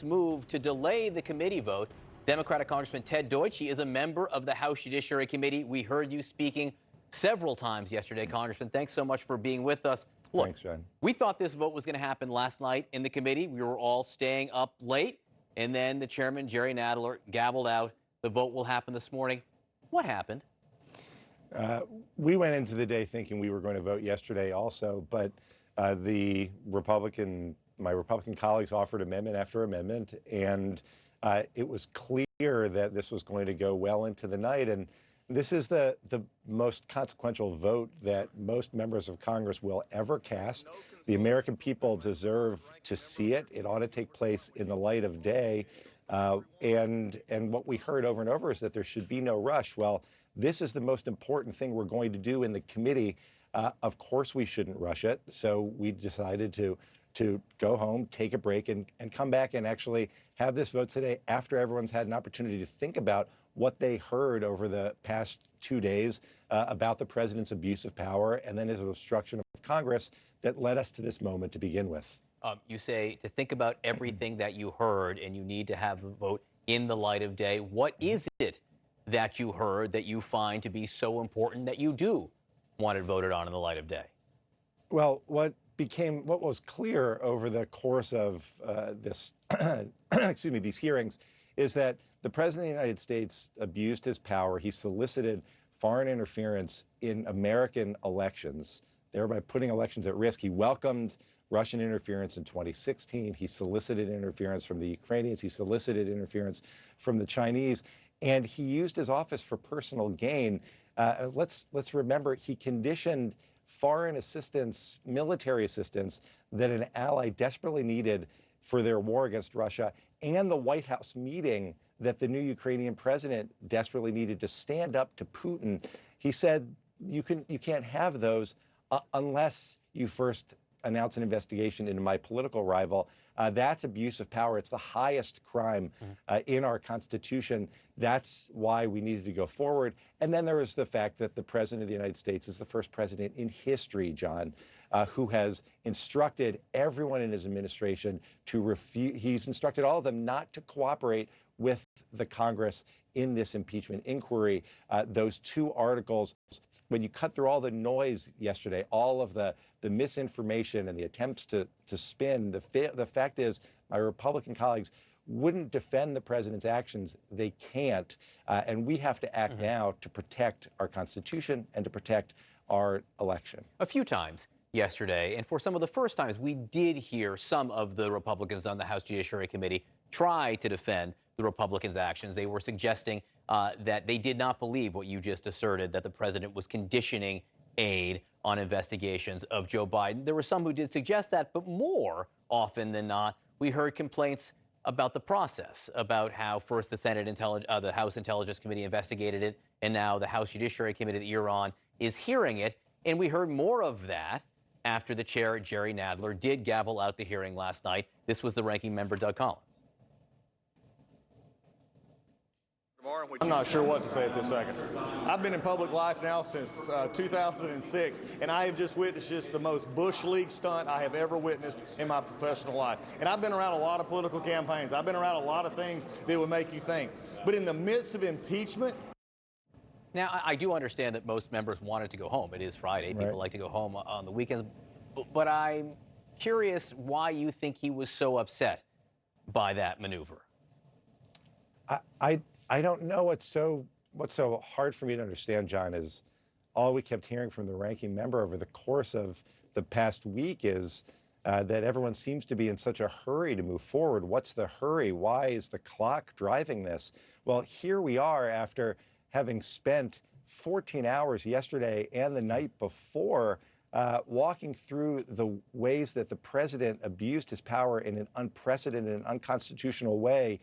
move to delay the committee vote. Democratic Congressman Ted Deutch, he is a member of the House Judiciary Committee. We heard you speaking several times yesterday, Congressman. Thanks so much for being with us. Look, thanks, John. We thought this vote was going to happen last night in the committee. We were all staying up late, and then the chairman, Jerry Nadler, gavelled out the vote will happen this morning. What happened? We went into the day thinking we were going to vote yesterday also, but my Republican colleagues offered amendment after amendment, and it was clear that this was going to go well into the night. And this is the most consequential vote that most members of Congress will ever cast. The American people deserve to see it. It ought to take place in the light of day. And what we heard over and over is that there should be no rush. Well, this is the most important thing we're going to do in the committee. Of course, we shouldn't rush it. So we decided to go home, take a break, and come back and actually have this vote today after everyone's had an opportunity to think about what they heard over the past 2 days about the president's abuse of power and then his obstruction of Congress that led us to this moment to begin with. You say to think about everything that you heard and you need to have the vote in the light of day. What is it that you heard that you find to be so important that you do want it voted on in the light of day? Well, what was clear over the course of these hearings is that the President of the United States abused his power. He solicited foreign interference in American elections, thereby putting elections at risk. He welcomed Russian interference in 2016. He solicited interference from the Ukrainians. He solicited interference from the Chinese. And he used his office for personal gain. Let's remember, he conditioned foreign assistance, military assistance that an ally desperately needed for their war against Russia, and the White House meeting that the new Ukrainian president desperately needed to stand up to Putin. He said, you can't have those unless you first announce an investigation into my political rival. That's abuse of power. It's the highest crime in our Constitution. That's why we needed to go forward. And then there is the fact that the President of the United States is the first president in history, John, who has instructed everyone in his administration to refuse. He's instructed all of them not to cooperate with the Congress in this impeachment inquiry. Those two articles, when you cut through all the noise yesterday, all of the misinformation and the attempts to spin, the fact is my Republican colleagues wouldn't defend the president's actions. They can't. And we have to act now to protect our Constitution and to protect our election. A few times yesterday, and for some of the first times, we did hear some of the Republicans on the House Judiciary Committee try to defend the Republicans' actions. They were suggesting that they did not believe what you just asserted, that the president was conditioning aid on investigations of Joe Biden. There were some who did suggest that, but more often than not, we heard complaints about the process, about how first the House Intelligence Committee investigated it, and now the House Judiciary Committee that you're on is hearing it. And we heard more of that after the chair, Jerry Nadler, did gavel out the hearing last night. This was the ranking member, Doug Collins. I'm not sure what to say at this second. I've been in public life now since 2006, and I have just witnessed just the most Bush League stunt I have ever witnessed in my professional life. And I've been around a lot of political campaigns. I've been around a lot of things that would make you think. But in the midst of impeachment... Now, I do understand that most members wanted to go home. It is Friday. People like to go home on the weekends. But I'm curious why you think he was so upset by that maneuver. I don't know what's so hard for me to understand, John, is all we kept hearing from the ranking member over the course of the past week is that everyone seems to be in such a hurry to move forward. What's the hurry? Why is the clock driving this? Well, here we are after having spent 14 hours yesterday and the night before walking through the ways that the president abused his power in an unprecedented and unconstitutional way.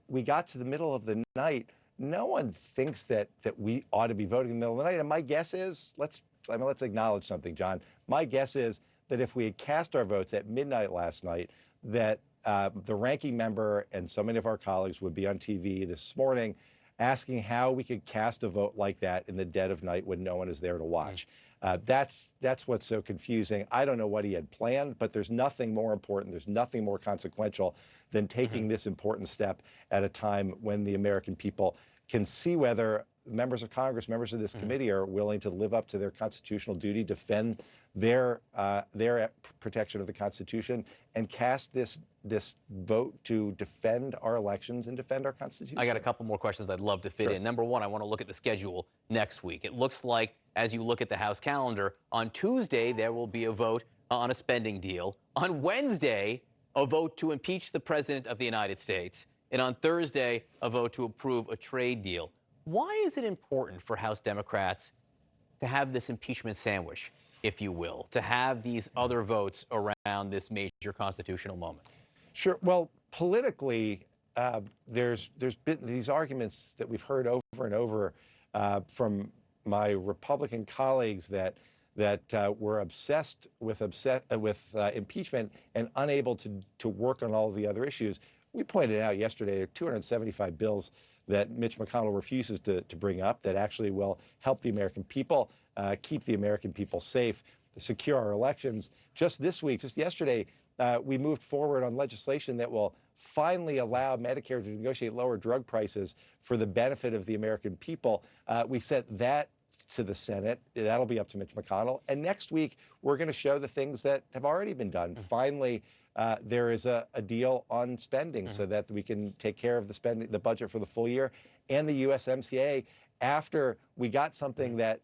We got to the middle of the night. No one thinks that we ought to be voting in the middle of the night. And my guess is, let's acknowledge something, John. My guess is that if we had cast our votes at midnight last night, that the ranking member and so many of our colleagues would be on TV this morning asking how we could cast a vote like that in the dead of night when no one is there to watch. That's what's so confusing. I don't know what he had planned, but there's nothing more important, there's nothing more consequential than taking this important step at a time when the American people can see whether members of Congress, members of this committee are willing to live up to their constitutional duty, defend their protection of the Constitution, and cast this vote to defend our elections and defend our Constitution. I got a couple more questions I'd love to fit in. Number one, I want to look at the schedule next week. It looks like, as you look at the House calendar, on Tuesday there will be a vote on a spending deal. On Wednesday, a vote to impeach the President of the United States. And on Thursday, a vote to approve a trade deal. Why is it important for House Democrats to have this impeachment sandwich, if you will, to have these other votes around this major constitutional moment? Sure. Well, politically, there's been these arguments that we've heard over and over from my Republican colleagues that were obsessed with impeachment and unable to work on all of the other issues. We pointed out yesterday there are 275 bills that Mitch McConnell refuses to bring up that actually will help the American people, keep the American people safe, secure our elections. Just this week, just yesterday, we moved forward on legislation that will finally allow Medicare to negotiate lower drug prices for the benefit of the American people. We sent that to the Senate. That'll be up to Mitch McConnell. And next week, we're going to show the things that have already been done. Finally, there is a deal on spending so that we can take care of the budget for the full year, and the USMCA after we got something that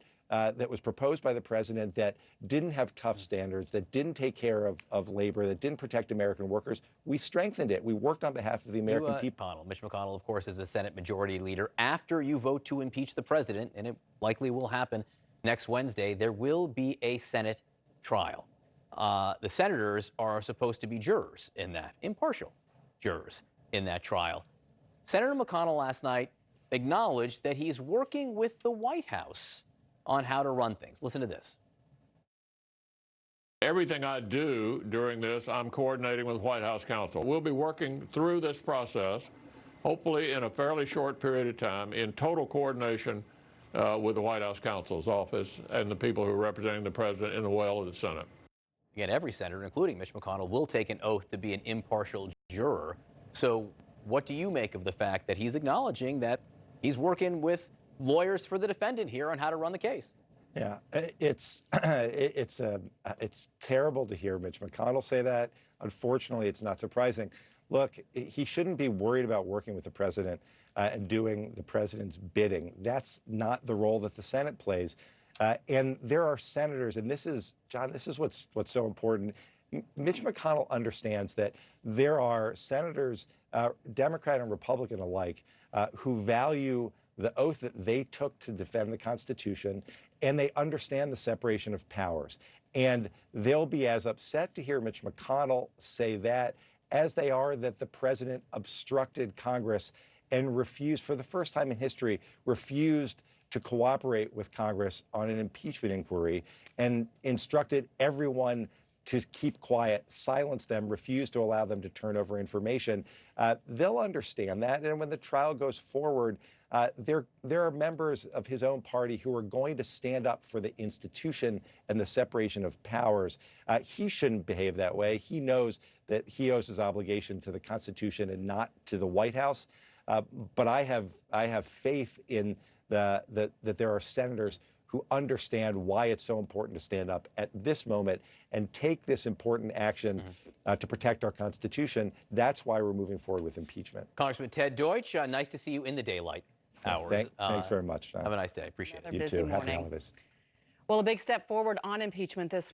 was proposed by the president that didn't have tough standards, that didn't take care of labor, that didn't protect American workers. We strengthened it. We worked on behalf of the American people. Mitch McConnell, of course, is a Senate Majority Leader. After you vote to impeach the president, and it likely will happen next Wednesday, there will be a Senate trial. The senators are supposed to be jurors in that, impartial jurors in that trial. Senator McConnell last night acknowledged that he's working with the White House on how to run things. Listen to this. Everything I do during this, I'm coordinating with White House counsel. We'll be working through this process, hopefully in a fairly short period of time, in total coordination with the White House counsel's office and the people who are representing the president in the will of the Senate. Again, every senator, including Mitch McConnell, will take an oath to be an impartial juror. So what do you make of the fact that he's acknowledging that he's working with lawyers for the defendant here on how to run the case? Yeah, it's terrible to hear Mitch McConnell say that. Unfortunately, it's not surprising. Look, he shouldn't be worried about working with the president and doing the president's bidding. That's not the role that the Senate plays. And there are senators, and this is, John, this is what's so important. Mitch McConnell understands that there are senators, Democrat and Republican alike, who value the oath that they took to defend the Constitution, and they understand the separation of powers. And they'll be as upset to hear Mitch McConnell say that as they are that the president obstructed Congress and refused, for the first time in history, refused to cooperate with Congress on an impeachment inquiry and instructed everyone to keep quiet, silence them, refuse to allow them to turn over information. They'll understand that. And when the trial goes forward, there are members of his own party who are going to stand up for the institution and the separation of powers. He shouldn't behave that way. He knows that he owes his obligation to the Constitution and not to the White House. But I have faith in that there are senators who understand why it's so important to stand up at this moment and take this important action to protect our Constitution. That's why we're moving forward with impeachment. Congressman Ted Deutch, nice to see you in the daylight hours. Thanks very much. Have a nice day. Appreciate it. You too. Happy holidays. Well, a big step forward on impeachment this